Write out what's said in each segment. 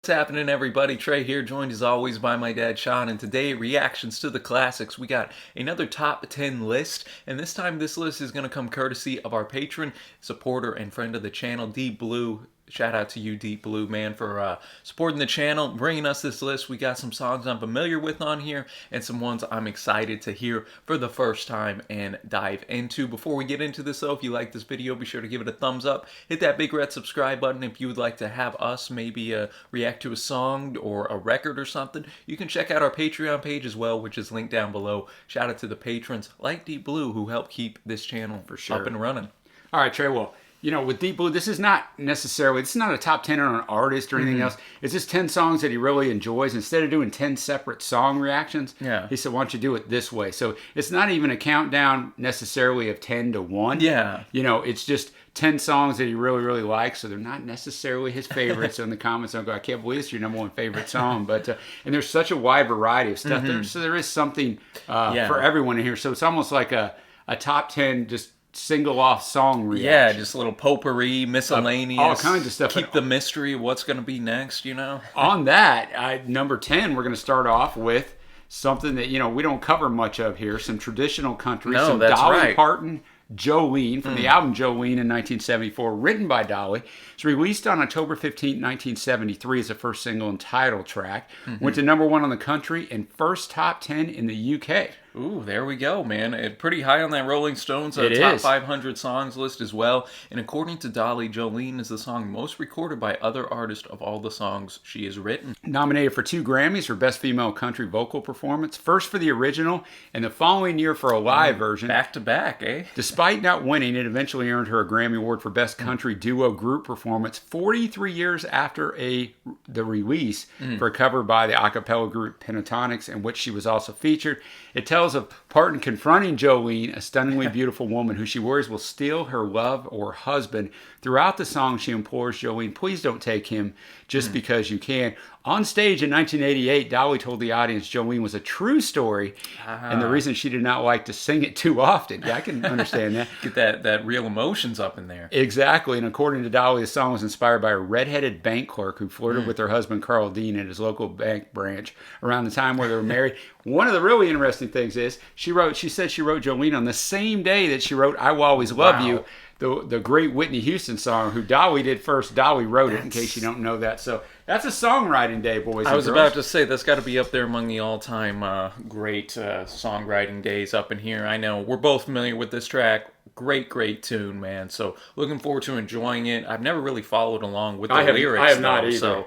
What's happening, everybody? Trey here, joined as always by my dad, Sean, and today, reactions to the classics. We got another top 10 list, and this time this list is going to come courtesy of our patron, supporter, and friend of the channel, DeepBlue. Shout out to you, DeepBlue, man, for supporting the channel, bringing us this list. We got some songs I'm familiar with on here, and some ones I'm excited to hear for the first time and dive into. Before we get into this, though, if you like this video, be sure to give it a thumbs up. Hit that big red subscribe button if you would like to have us maybe react to a song or a record or something. You can check out our Patreon page as well, which is linked down below. Shout out to the patrons like DeepBlue who help keep this channel for sure up and running. All right, Trey, well, you know, with DeepBlue, this is not a top 10 on an artist or anything else. It's just 10 songs that he really enjoys. Instead of doing 10 separate song reactions, he said, why don't you do it this way? So it's not even a countdown necessarily of 10 to 1. Yeah. You know, it's just 10 songs that he really, really likes. So they're not necessarily his favorites. So in the comments, I'll go, I can't believe it's your number one favorite song. But and there's such a wide variety of stuff. So there is something for everyone in here. So it's almost like a top 10 just single off song reaction. Yeah, just a little potpourri, miscellaneous, all kinds of stuff. Keep the mystery of what's going to be next, you know. On that, number 10, we're going to start off with something that, you know, we don't cover much of here. Some traditional country. No, some that's Dolly right. Parton, Jolene, from the album Jolene in 1974, written by Dolly. It's released on October 15, 1973 as the first single and title track. Went to number 1 on the country and first top 10 in the UK. Ooh, there we go, man. Pretty high on that Rolling Stones top 500 songs list as well. And according to Dolly, Jolene is the song most recorded by other artists of all the songs she has written. Nominated for 2 Grammys for Best Female Country Vocal Performance, first for the original, and the following year for a live version. Back to back, eh? Despite not winning, it eventually earned her a Grammy Award for Best Country Duo Group Performance 43 years after the release for a cover by the a cappella group Pentatonics, in which she was also featured. It tells of Parton confronting Jolene, a stunningly beautiful woman who she worries will steal her love or husband. Throughout the song, she implores Jolene, please don't take him just because you can. On stage in 1988, Dolly told the audience Jolene was a true story, and the reason she did not like to sing it too often. Yeah, I can understand that. Get that real emotions up in there. Exactly, and according to Dolly, the song was inspired by a redheaded bank clerk who flirted with her husband Carl Dean at his local bank branch around the time where they were married. One of the really interesting things is she said she wrote Jolene on the same day that she wrote I Will Always Love You, the great Whitney Houston song, who Dolly did first. Dolly wrote it, in case you don't know that. So that's a songwriting day, boys and girls. I was about to say, that's got to be up there among the all-time great songwriting days up in here. I know we're both familiar with this track. Great tune, man. So looking forward to enjoying it. I've never really followed along with the lyrics. I have not either. So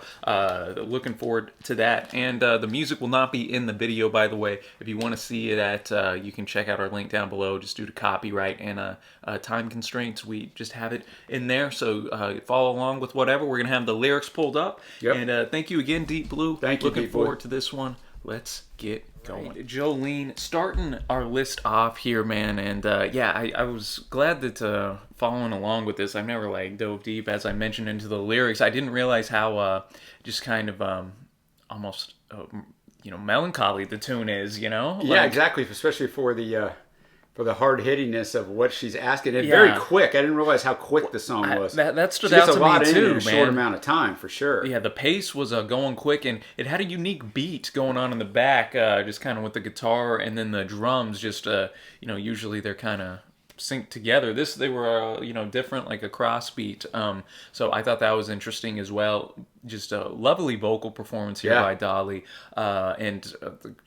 looking forward to that. And the music will not be in the video, by the way. If you want to see it you can check out our link down below. Just due to copyright and time constraints, we just have it in there. So follow along with whatever. We're going to have the lyrics pulled up. Yep. And thank you again, DeepBlue. Thank you, Looking forward to this one. Let's get going. Jolene, starting our list off here, man, and I was glad that following along with this, I've never dove deep, as I mentioned, into the lyrics. I didn't realize how just kind of almost melancholy the tune is, you know? Yeah, exactly, especially for the hard-hittingness of what she's asking. And very quick. I didn't realize how quick the song was. That stood out to me too, in a short amount of time, for sure. Yeah, the pace was going quick, and it had a unique beat going on in the back, just kind of with the guitar, and then the drums just, usually they're kind of synced together. They were, different, like a cross beat. So I thought that was interesting as well. Just a lovely vocal performance here by Dolly, and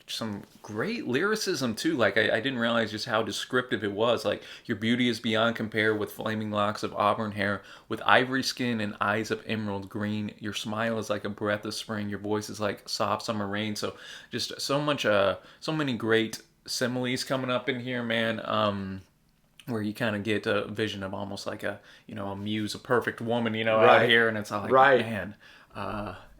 some great lyricism too. Like I didn't realize just how descriptive it was. Like, your beauty is beyond compare, with flaming locks of auburn hair, with ivory skin and eyes of emerald green. Your smile is like a breath of spring. Your voice is like soft summer rain. So just so many great similes coming up in here, man. Where you kind of get a vision of almost like a muse, a perfect woman, out here, and it's all like, man.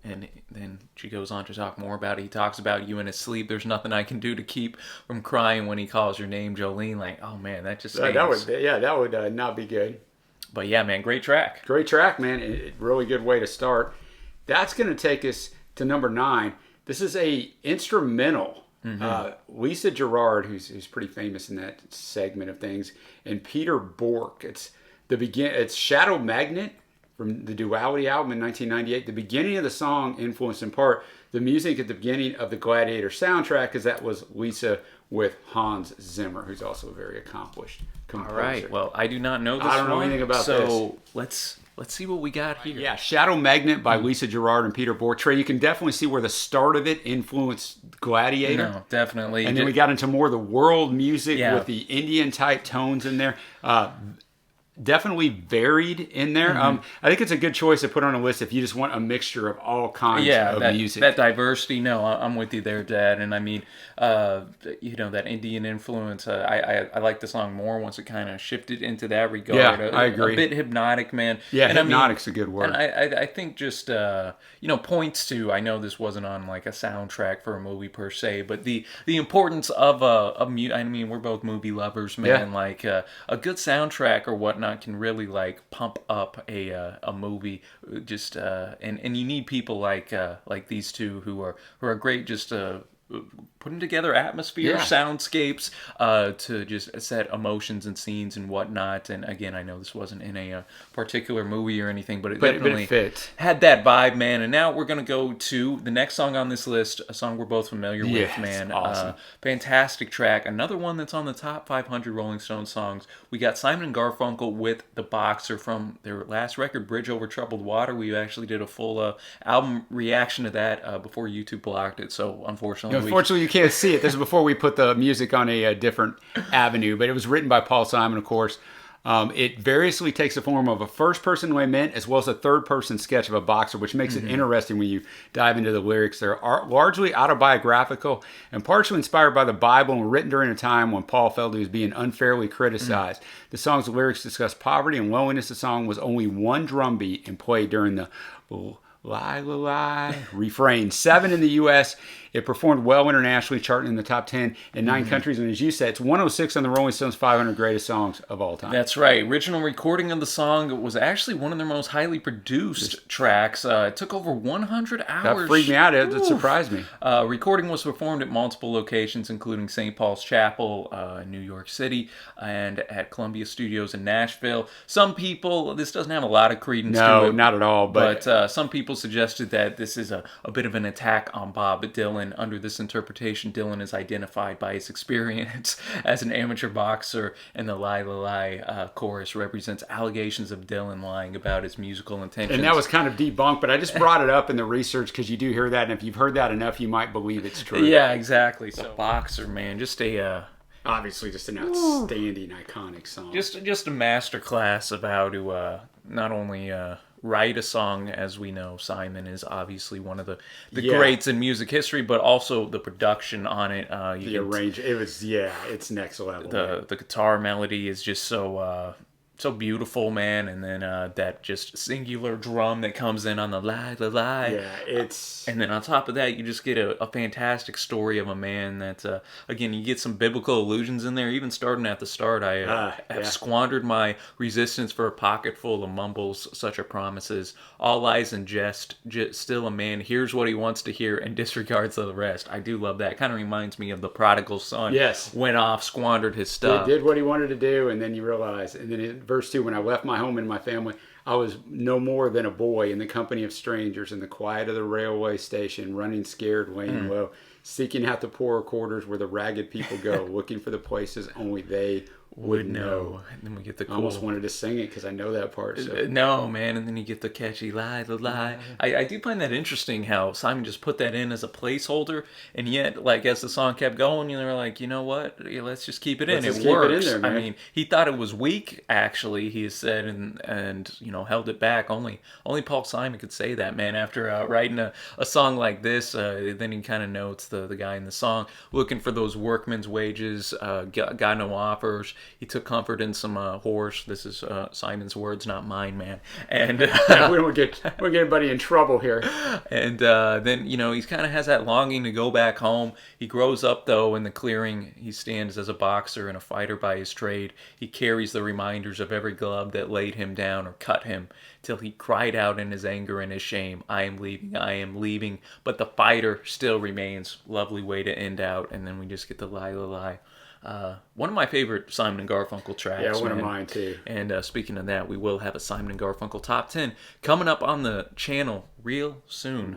And then she goes on to talk more about it. He talks about you in his sleep. There's nothing I can do to keep from crying when he calls your name, Jolene. Like, oh man, that just that would not be good. But yeah, man, great track. Great track, man. Really good way to start. That's going to take us to number 9. This is a instrumental. Lisa Gerrard, who's pretty famous in that segment of things, and Peter Bork. It's Shadow Magnet from the Duality album in 1998. The beginning of the song influenced in part the music at the beginning of the Gladiator soundtrack, because that was Lisa with Hans Zimmer, who's also a very accomplished composer. All right. Well, I do not know this. I don't know anything about this. So let's see what we got here. Yeah, Shadow Magnet by Lisa Gerrard and Peter Bortre. You can definitely see where the start of it influenced Gladiator. No, definitely. And then we got into more of the world music Yeah. with the Indian type tones in there. Definitely varied in there. I think it's a good choice to put on a list if you just want a mixture of all kinds of music. That diversity. No, I'm with you there, Dad. And I mean, that Indian influence. I like the song more once it kind of shifted into that regard. Yeah, I agree. A bit hypnotic, man. Yeah, and hypnotic's a good word. And I think just points to. I know this wasn't on like a soundtrack for a movie per se, but the importance of I mean, we're both movie lovers, man. Yeah. Like a good soundtrack or whatnot can really like pump up a movie. Just and you need people like these two who are great. Just putting together atmosphere, soundscapes, to just set emotions and scenes and whatnot. And again, I know this wasn't in a particular movie or anything, but it definitely fit. Had that vibe, man. And now we're going to go to the next song on this list, a song we're both familiar with, man. Awesome. Fantastic track. Another one that's on the top 500 Rolling Stones songs. We got Simon and Garfunkel with The Boxer from their last record, Bridge Over Troubled Water. We actually did a full album reaction to that before YouTube blocked it. So unfortunately, you can't see it. This is before we put the music on a different avenue, but it was written by Paul Simon, of course. It variously takes the form of a first-person lament as well as a third-person sketch of a boxer, which makes it interesting when you dive into the lyrics. They're largely autobiographical and partially inspired by the Bible and were written during a time when Paul felt he was being unfairly criticized. The song's lyrics discuss poverty and loneliness. The song was only one drum beat and played during the lie, lie, refrain. 7 in the U.S. It performed well internationally, charting in the top 10 in 9 countries. And as you said, it's 106 on the Rolling Stones 500 Greatest Songs of All Time. That's right. Original recording of the song was actually one of their most highly produced tracks. It took over 100 hours. That freaked me out. It surprised me. Recording was performed at multiple locations, including St. Paul's Chapel in New York City and at Columbia Studios in Nashville. Some people, this doesn't have a lot of credence to it. No, not at all. But some people suggested that this is a bit of an attack on Bob Dylan. Under this interpretation, Dylan is identified by his experience as an amateur boxer, and the lie, la, lie chorus represents allegations of Dylan lying about his musical intentions. And that was kind of debunked, but I just brought it up in the research because you do hear that, and if you've heard that enough, you might believe it's true. Yeah, exactly. So, boxer, man, just obviously just an outstanding, iconic song. Just a masterclass of how to not only write a song. As we know, Simon is obviously one of the greats in music history, but also the production on it. The arrangement, it's next level. The guitar melody is just so beautiful, man, and then that just singular drum that comes in on the lie, la, lie. Yeah, and then on top of that, you just get a fantastic story of a man that, again, you get some biblical allusions in there. Even starting at the start, I have squandered my resistance for a pocket full of mumbles, such a promises. All lies and jest, still a man hears what he wants to hear and disregards the rest. I do love that. Kind of reminds me of the prodigal son. Yes. Went off, squandered his stuff. He did what he wanted to do, and then you realize, and then verse 2, when I left my home and my family, I was no more than a boy in the company of strangers in the quiet of the railway station, running scared, laying low, seeking out the poorer quarters where the ragged people go, looking for the places only they would know. And then we get the cool... I almost wanted to sing it because I know that part. So. No, man. And then you get the catchy lie, the lie. I do find that interesting how Simon just put that in as a placeholder, and yet, like, as the song kept going, you were like, you know what? Let's just keep it in. It works. It in there, man. I mean, he thought it was weak, actually, he has said, and held it back. Only Paul Simon could say that, man. After writing a song like this, then he kind of notes the guy in the song looking for those workman's wages, got no offers. He took comfort in some horse. This is Simon's words, not mine, man. And we don't get anybody in trouble here. And then he kind of has that longing to go back home. He grows up though in the clearing. He stands as a boxer and a fighter by his trade. He carries the reminders of every glove that laid him down or cut him, till he cried out in his anger and his shame, I am leaving, but the fighter still remains. Lovely way to end out. And then we just get the lie, la, lie. one of my favorite Simon and Garfunkel tracks. Yeah, one of man. mine too. And speaking of that, we will have a Simon and Garfunkel top 10 coming up on the channel real soon.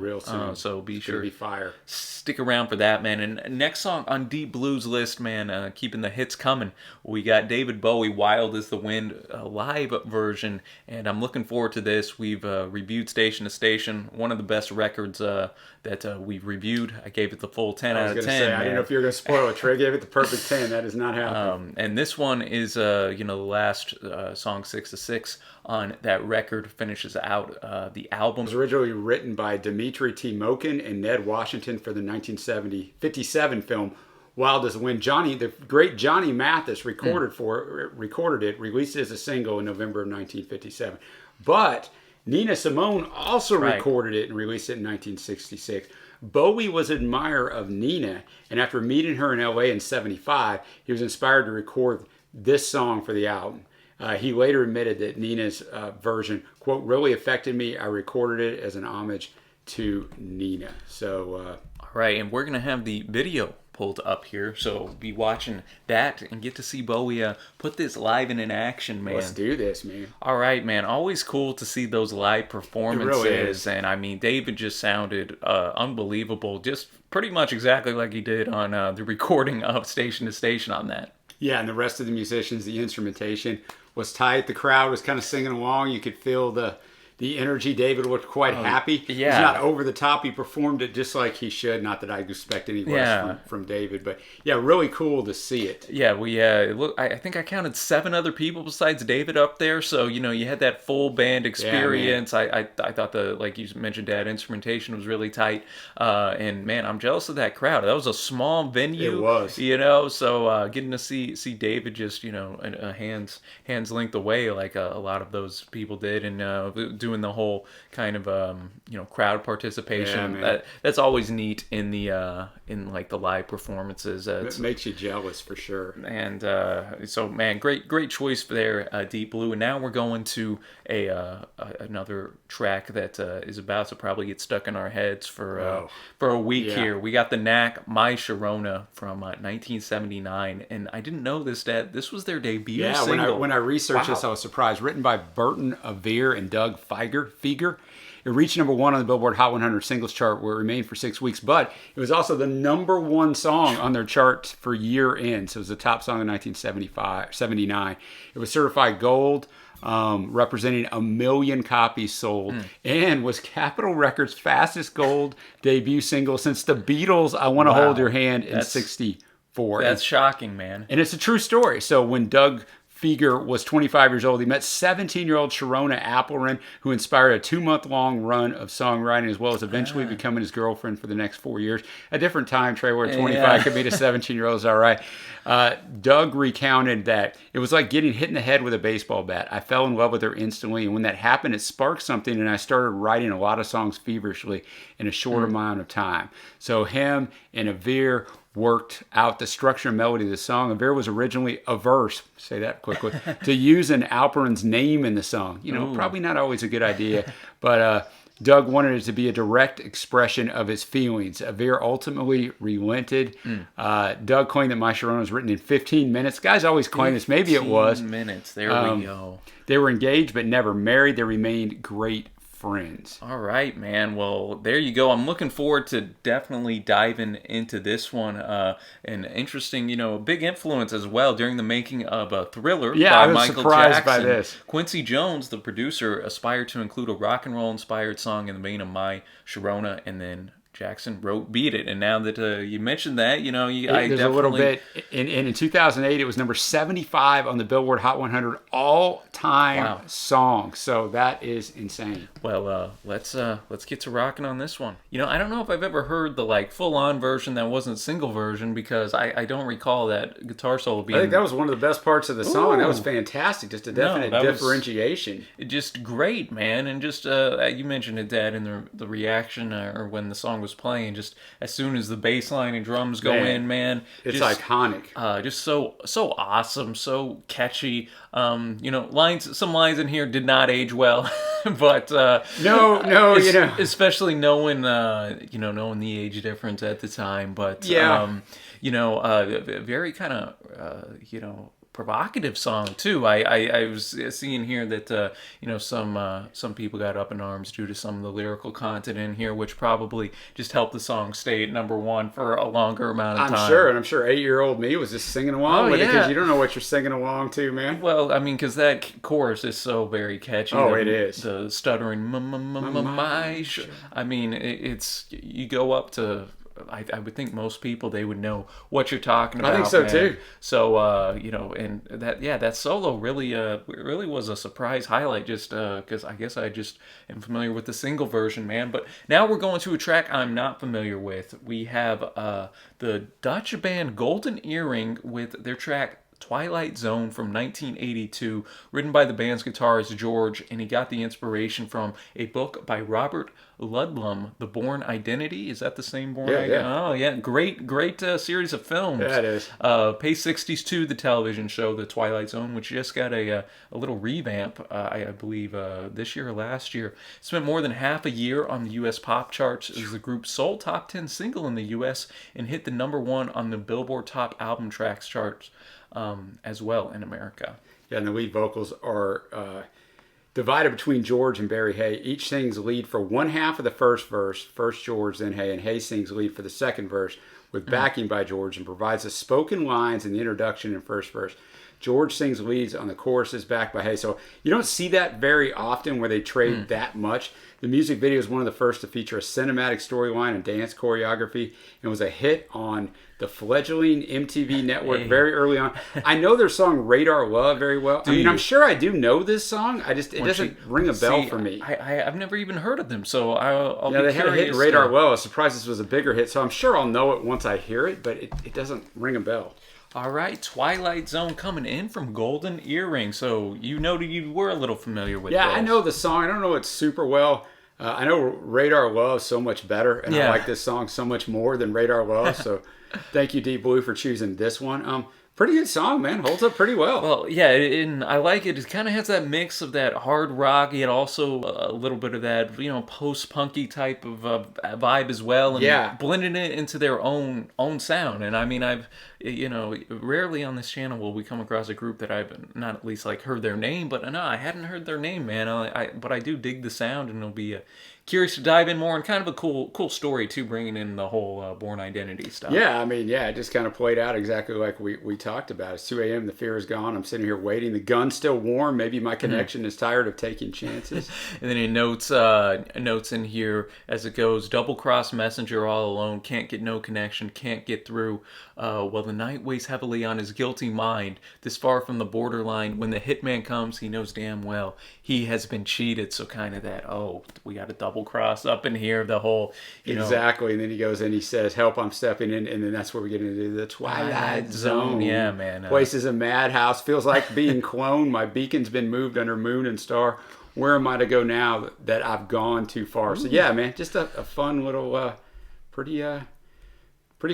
So be sure to be fire. Stick around for that, man. And next song on DeepBlue's list, man, keeping the hits coming. We got David Bowie, "Wild as the Wind," a live version, and I'm looking forward to this. We've reviewed Station to Station, one of the best records that we've reviewed. I gave it the full 10 out of 10. I didn't know if you were going to spoil it. Trey gave it the perfect 10. That is not happening. And this one is, the last song, 6 to 6 on that record, finishes out the album. It was originally written by Dmitri Timokin and Ned Washington for the 1957 film Wild as the Wind. The great Johnny Mathis recorded it, released it as a single in November of 1957. But Nina Simone also recorded it and released it in 1966. Bowie was an admirer of Nina, and after meeting her in LA in 75, he was inspired to record this song for the album. He later admitted that Nina's version, quote, really affected me. I recorded it as an homage to Nina. So, all right, and we're going to have the video pulled up here, so be watching that and get to see Bowie put this live and in action, man. Let's do this, man. All right, man. Always cool to see those live performances. It really is. And I mean, David just sounded unbelievable, just pretty much exactly like he did on the recording of Station to Station on that. Yeah, and the rest of the musicians, the instrumentation was tight. The crowd was kind of singing along. You could feel the energy. David looked quite happy. Yeah. He's not over the top. He performed it just like he should. Not that I expect any less from David, but yeah, really cool to see it. Yeah, we I think I counted 7 other people besides David up there. So you had that full band experience. Yeah, I thought like you mentioned, that instrumentation was really tight. And man, I'm jealous of that crowd. That was a small venue. It was. So getting to see David just a hands length away like a lot of those people did, and doing the whole kind of crowd participation. Yeah, that's always neat in the in like the live performances. It makes you jealous for sure. And so man, great choice there, DeepBlue. And now we're going to another track that is about to probably get stuck in our heads for a week here. We got the Knack, "My Sharona" from 1979, and I didn't know that this was their debut single. When I researched this, I was surprised. Written by Burton Avere and Doug Fieger. It reached number 1 on the Billboard Hot 100 singles chart, where it remained for 6 weeks, but it was also the number 1 song on their chart for year end. So it was the top song in 1979. It was certified gold, representing 1 million copies sold, and was Capitol Records' fastest gold debut single since the Beatles' "I Want to Hold Your Hand" in 1964. That's shocking, man. And it's a true story. So when Doug Fieger was 25 years old, he met 17-year-old Sharona Applerin, who inspired a 2-month-long run of songwriting, as well as eventually becoming his girlfriend for the next 4 years. A different time, Trey, where 25 could meet a 17-year-old, is all right. Doug recounted that it was like getting hit in the head with a baseball bat. I fell in love with her instantly, and when that happened, it sparked something, and I started writing a lot of songs feverishly in a short amount of time. So him and Avere worked out the structure and melody of the song. Avere was originally averse, say that quickly, to using Alperin's name in the song. Probably not always a good idea, but Doug wanted it to be a direct expression of his feelings. Avere ultimately relented. Doug claimed that "My Sharona" was written in 15 minutes. Guys always claim this. Maybe it was. 15 minutes. There we go. They were engaged but never married. They remained great friends. All right, man. Well, there you go. I'm looking forward to definitely diving into this one. An interesting, a big influence as well during the making of a Thriller by Michael surprised Jackson. by this. Quincy Jones, the producer, aspired to include a rock and roll inspired song in the vein of "My Sharona," and then Jackson wrote "Beat It." And now that you mentioned that, there's a little bit. In 2008, it was number 75 on the Billboard Hot 100 all-time song. So that is insane. Well, let's get to rocking on this one. I don't know if I've ever heard the full-on version that wasn't single version, because I don't recall that guitar solo being. I think that was one of the best parts of the song. That was fantastic. Just a definite differentiation. Just great, man. And just you mentioned it, Dad, in the reaction or when the song song was playing, just as soon as the bass line and drums go in, man, it's just, iconic. Just so awesome, so catchy. Some lines in here did not age well, but no, especially knowing knowing the age difference at the time, but very kind of provocative song too. I was seeing here that some people got up in arms due to some of the lyrical content in here, which probably just helped the song stay at number one for a longer amount of time. I'm sure, and I'm sure 8-year-old me was just singing along with it, because you don't know what you're singing along to, man. Well, I mean, because that chorus is so very catchy. It is. The stuttering, I mean, it's you go up to. I would think most people, they would know what you're talking about. I think so too. So and that solo really was a surprise highlight, just because I guess I just am familiar with the single version, man. But now we're going to a track I'm not familiar with. We have the Dutch band Golden Earring with their track Twilight Zone from 1982, written by the band's guitarist George, and he got the inspiration from a book by Robert Ludlum, The Bourne Identity. Is that the same Bourne Identity? Yeah. Oh, yeah. Great series of films. Yeah, it is. Pace 62, the television show, The Twilight Zone, which just got a little revamp, I believe, this year or last year. Spent more than half a year on the U.S. pop charts as the group's sole top 10 single in the U.S. and hit the number one on the Billboard Top Album Tracks charts. As well in America. Yeah, and the lead vocals are divided between George and Barry Hay. Each sings lead for one half of the first verse, first George, then Hay, and Hay sings lead for the second verse with backing by George and provides the spoken lines in the introduction and first verse. George sings leads on the choruses backed by Hay. So you don't see that very often where they trade that much. The music video is one of the first to feature a cinematic storyline and dance choreography, and was a hit on the fledgling MTV network very early on. I know their song Radar Love very well. I'm sure I do know this song. It doesn't ring a bell for me. I've never even heard of them, so I'll be they curious. had a hit in Radar Love. I was surprised this was a bigger hit, so I'm sure I'll know it once I hear it, but it doesn't ring a bell. All right, Twilight Zone coming in from Golden Earring. So you were a little familiar with Yeah, those. I know the song. I don't know it super well. I know Radar Love so much better, and I like this song so much more than Radar Love. So thank you, DeepBlue, for choosing this one. Pretty good song, man. Holds up pretty well. Well, yeah, and I like it. It kind of has that mix of that hard rock, yet also a little bit of that, post-punky type of vibe as well, and blending it into their own sound. And I mean, rarely on this channel will we come across a group that I've not at least heard their name, but no, I hadn't heard their name, man. But I do dig the sound, and it'll be curious to dive in more, and kind of a cool story too, bringing in the whole Bourne Identity stuff. Yeah, I mean, it just kind of played out exactly like we talked about. It's 2 a.m. The fear is gone. I'm sitting here waiting. The gun's still warm. Maybe my connection is tired of taking chances. And then he notes in here as it goes: double cross messenger all alone, can't get no connection, can't get through. While the night weighs heavily on his guilty mind, this far from the borderline, when the hitman comes, he knows damn well he has been cheated. So kind of that, we got a double cross up in here, the whole exactly. And then he goes and he says, help, I'm stepping in, and then that's where we get into the Twilight Zone. Yeah, man. Place is a madhouse, feels like being cloned. My beacon's been moved under moon and star. Where am I to go now that I've gone too far? Ooh. So yeah, man, just a fun little pretty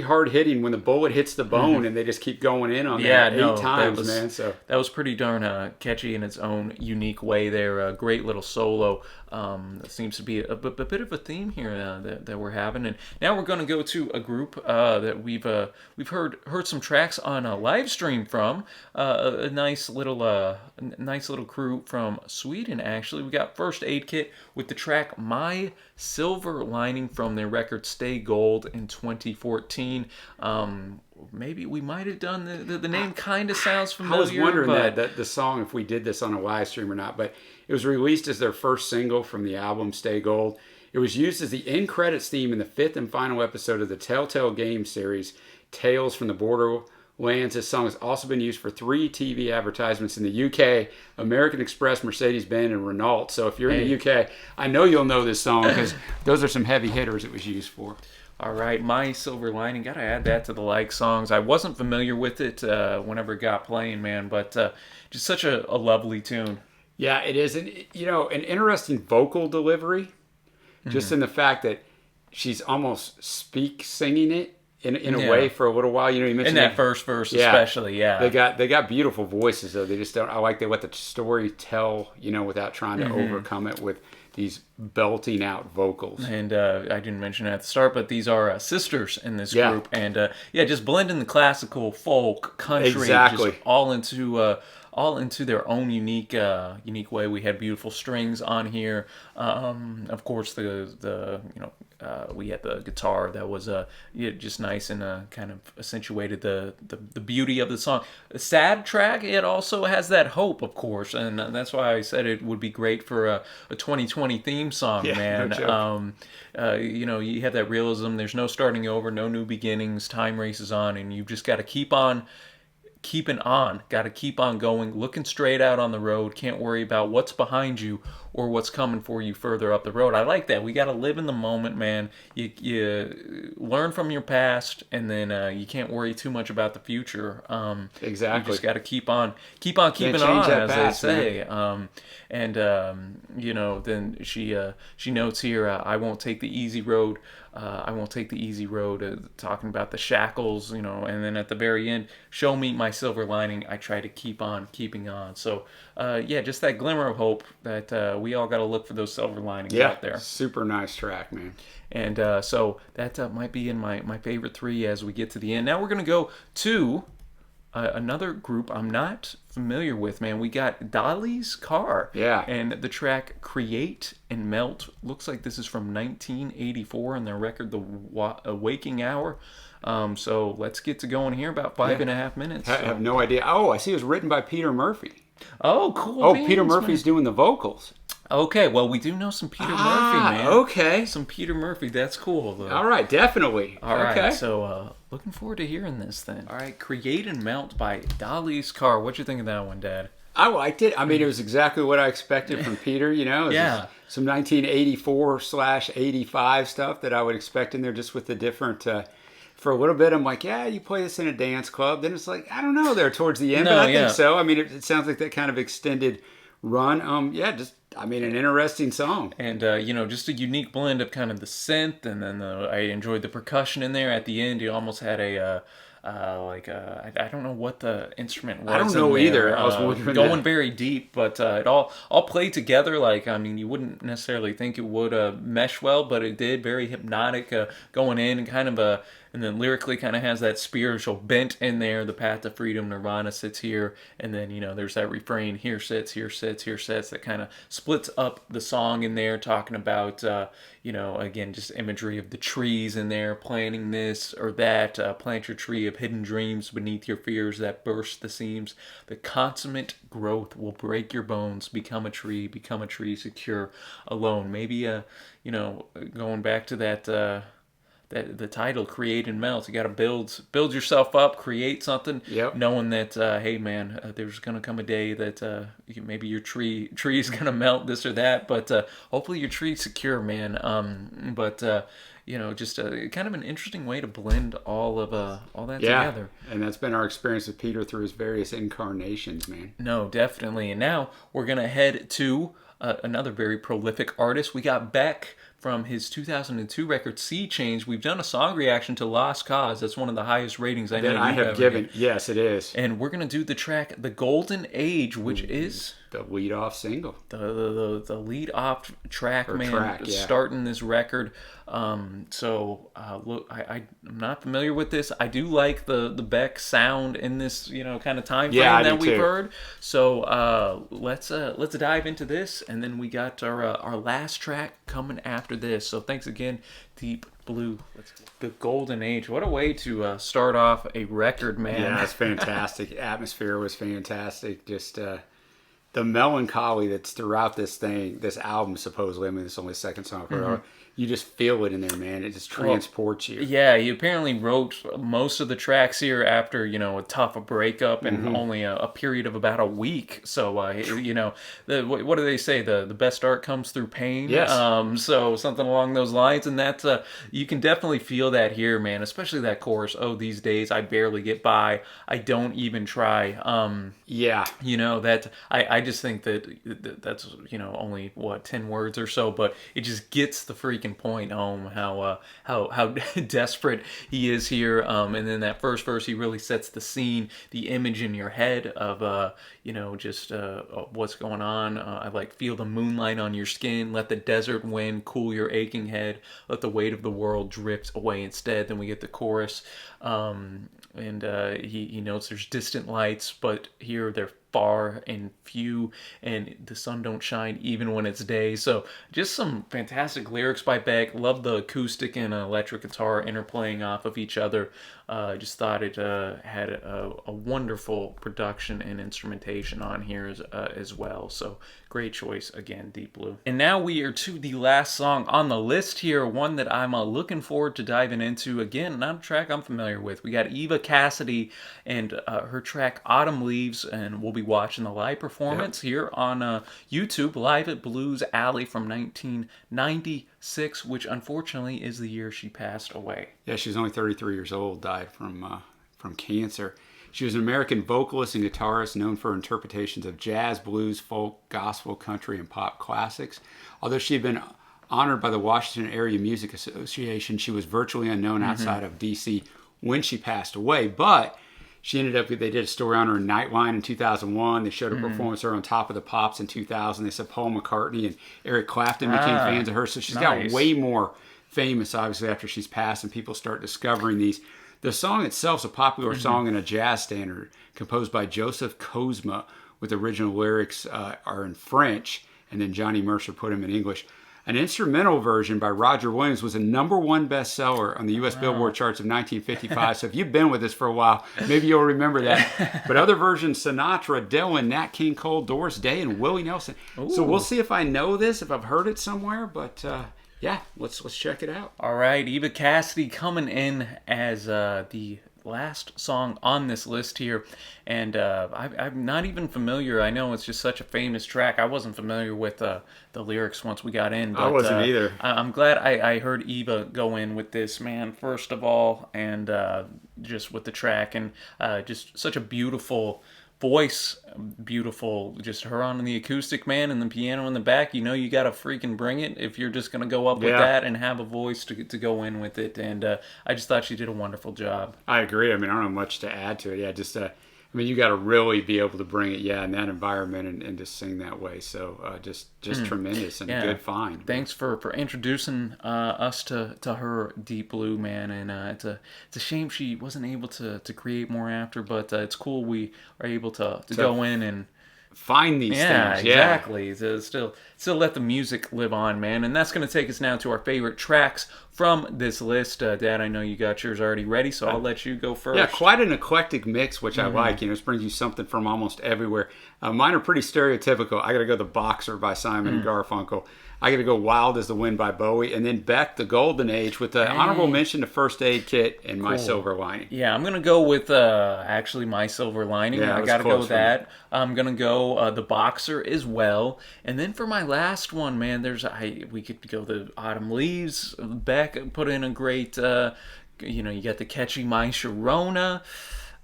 hard hitting when the bullet hits the bone, and they just keep going in on that eight times, man. So that was pretty darn catchy in its own unique way there. A great little solo. That seems to be a bit of a theme here that we're having. And now we're going to go to a group that we've heard some tracks on a live stream from. A nice little crew from Sweden, actually. We got First Aid Kit with the track My Silver Lining from their record Stay Gold in 2014. Maybe we might have done the name kind of sounds familiar. I was wondering that the song, if we did this on a live stream or not, but it was released as their first single from the album Stay Gold. It was used as the end credits theme in the 5th and final episode of the Telltale Games series, Tales from the Borderlands. This song has also been used for 3 TV advertisements in the UK, American Express, Mercedes-Benz, and Renault. So if you're in the UK, I know you'll know this song because those are some heavy hitters it was used for. All right, My Silver Lining. Got to add that to the like songs. I wasn't familiar with it whenever it got playing, man, but just such a lovely tune. Yeah, it is. And, an interesting vocal delivery, just in the fact that she's almost singing it in a Yeah. way for a little while. You know, you In mentioned that first verse, especially, yeah. They got beautiful voices though. They just don't. I like they let the story tell, you know, without trying to overcome it with these belting out vocals. And I didn't mention it at the start, but these are sisters in this Yeah. group, and just blending the classical, folk, country, Exactly. just all into their own unique way. We had beautiful strings on here. Of course, the we had the guitar that was just nice and kind of accentuated the beauty of the song. A sad track, it also has that hope, of course, and that's why I said it would be great for a 2020 theme song, Yeah, man. no joke. You have that realism. There's no starting over, no new beginnings. Time races on, and you just got to keep on keeping on. Got to keep on going, looking straight out on the road. Can't worry about what's behind you or what's coming for you further up the road. I like that. We got to live in the moment, man. You learn from your past, and then you can't worry too much about the future. Exactly. You just got to keep on keeping on, that as past, they say. Then she notes here, I won't take the easy road. I won't take the easy road, talking about the shackles, and then at the very end, show me my silver lining. I try to keep on keeping on. So, just that glimmer of hope that we all got to look for those silver linings out there. Super nice track, man. And so that might be in my favorite three as we get to the end. Now we're going to go to another group I'm not familiar with, man. We got Dolly's Car. Yeah. And the track Create and Melt. Looks like this is from 1984 and their record, The Waking Hour. So let's get to going here, about 5.5 minutes. I have no idea. Oh, I see it was written by Peter Murphy. Oh, cool. Oh, beans, Peter Murphy's doing the vocals. Okay, well, we do know some Peter Murphy, man. Okay. Some Peter Murphy. That's cool, though. All right, definitely. All right, okay. so looking forward to hearing this then. All right, Create and Melt by Dolly's Car. What'd you think of that one, Dad? I liked it. I mean, it was exactly what I expected from Peter, you know. Yeah. Some 1984/85 stuff that I would expect in there, just with the different... for a little bit, I'm like, yeah, you play this in a dance club. Then it's like, I don't know, there towards the end, but I think so. I mean, it sounds like that kind of extended run. An interesting song. And, just a unique blend of kind of the synth, and then I enjoyed the percussion in there. At the end, you almost had I don't know what the instrument was. I don't know either. I was wondering going very deep, but it all played together. Like, I mean, you wouldn't necessarily think it would mesh well, but it did. Very hypnotic, going in, and kind of and then lyrically kind of has that spiritual bent in there. The path to freedom, Nirvana sits here, and then there's that refrain, here sits, here sits, here sits, that kind of splits up the song in there, talking about again, just imagery of the trees in there, planting this or that, plant your tree of hidden dreams beneath your fears that burst the seams. The consummate growth will break your bones. Become a tree secure alone. Maybe going back to that the title, Create and Melt. You got to build yourself up, create something, knowing that hey man, there's gonna come a day that maybe your tree is gonna melt, this or that, but hopefully your tree's secure, man. Just kind of an interesting way to blend all that together. And that's been our experience with Peter through his various incarnations, man. No, definitely. And now we're gonna head to another very prolific artist. We got Beck from his 2002 record Sea Change. We've done a song reaction to Lost Cause. That's one of the highest ratings I know that I have given. Yes, it is. And we're going to do the track The Golden Age, which is the lead-off single. The lead-off track, man, starting this record. Look, I'm not familiar with this. I do like the Beck sound in this, kind of time frame that we've heard. So let's dive into this, and then we got our last track coming after this. So thanks again, DeepBlue. The Golden Age. What a way to start off a record, man. Yeah, it's fantastic. Atmosphere was fantastic. Just the melancholy that's throughout this album, supposedly. I mean, it's only the second song I've heard. You just feel it in there, man. It just transports you. Yeah, he apparently wrote most of the tracks here after, a tough breakup and only a period of about a week. So, what do they say? The best art comes through pain. Yes. So something along those lines. And that's, you can definitely feel that here, man, especially that chorus. Oh, these days I barely get by. I don't even try. That I just think that's, only 10 words or so, but it just gets the freaking freaking point home how desperate he is here. And then that first verse, he really sets the scene, the image in your head of just what's going on. I like feel the moonlight on your skin, let the desert wind cool your aching head, let the weight of the world drift away instead. Then we get the chorus, and he notes there's distant lights, but here they're far and few, and the sun don't shine even when it's day. So just some fantastic lyrics by Beck. Love the acoustic and electric guitar interplaying off of each other. Just thought it had a wonderful production and instrumentation on here as well. So great choice again, DeepBlue. And now we are to the last song on the list here, one that I'm looking forward to diving into. Again, not a track I'm familiar with. We got Eva Cassidy and her track Autumn Leaves, and we'll be watching the live performance here on YouTube, live at Blues Alley from 1996, which unfortunately is the year she passed away. Yeah, she was only 33 years old, died from cancer. She was an American vocalist and guitarist known for interpretations of jazz, blues, folk, gospel, country, and pop classics. Although she had been honored by the Washington Area Music Association, she was virtually unknown outside of D.C. when she passed away. But she ended up, they did a story on her in Nightline in 2001. They showed a performance of her on Top of the Pops in 2000. They said Paul McCartney and Eric Clapton became fans of her. So she's got way more famous, obviously, after she's passed and people start discovering these. The song itself is a popular song and a jazz standard composed by Joseph Kozma, with original lyrics are in French, and then Johnny Mercer put them in English. An instrumental version by Roger Williams was a #1 bestseller on the U.S. Billboard charts of 1955. So if you've been with us for a while, maybe you'll remember that. But other versions, Sinatra, Dylan, Nat King Cole, Doris Day, and Willie Nelson. Ooh. So we'll see if I know this, if I've heard it somewhere, but yeah, let's check it out. All right, Eva Cassidy coming in as the last song on this list here, and I'm not even familiar. I know it's just such a famous track. I wasn't familiar with the lyrics once we got in. But, I wasn't either. I'm glad I heard Eva go in with this, man, first of all, and just with the track, and just such a beautiful voice, beautiful, just her on the acoustic, man, and the piano in the back. You know, you gotta freaking bring it if you're just gonna go up with that and have a voice to go in with it. And I just thought she did a wonderful job. I agree. I mean, I don't have much to add to it. Yeah, just I mean, you got to really be able to bring it, in that environment and just sing that way. So just tremendous and a good find. Thanks for introducing us to her, DeepBlue, man. And it's a shame she wasn't able to create more after, but it's cool we are able to go in and find these things. Yeah, exactly. To still let the music live on, man. And that's going to take us now to our favorite tracks from this list. Dad, I know you got yours already ready, so I'll let you go first. Yeah, quite an eclectic mix, which I like. You know, this brings you something from almost everywhere. Mine are pretty stereotypical. I got to go The Boxer by Simon and Garfunkel. I got to go Wild as the Wind by Bowie. And then Beck, The Golden Age, with the honorable mention to First Aid Kit and My Silver Lining. Yeah, I'm going to go with actually My Silver Lining. Yeah, I got to go with that. I'm going to go The Boxer as well. And then for my last one, man, we could go the Autumn Leaves. Beck put in a great, you got the catchy My Sharona.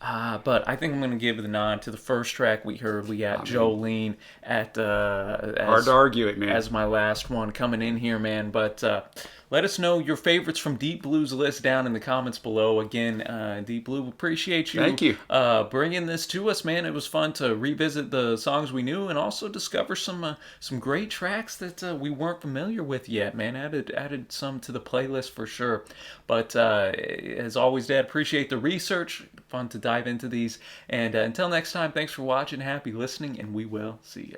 But I think I'm going to give the nod to the first track we heard. We got Jolene at hard to argue it, man, as my last one coming in here, man. But let us know your favorites from DeepBlue's list down in the comments below. Again, DeepBlue, appreciate you. Thank you. Bringing this to us, man. It was fun to revisit the songs we knew and also discover some great tracks that we weren't familiar with yet, man. Added some to the playlist for sure. But as always, Dad, appreciate the research. Fun to dive into these. And until next time, thanks for watching, happy listening, and we will see you.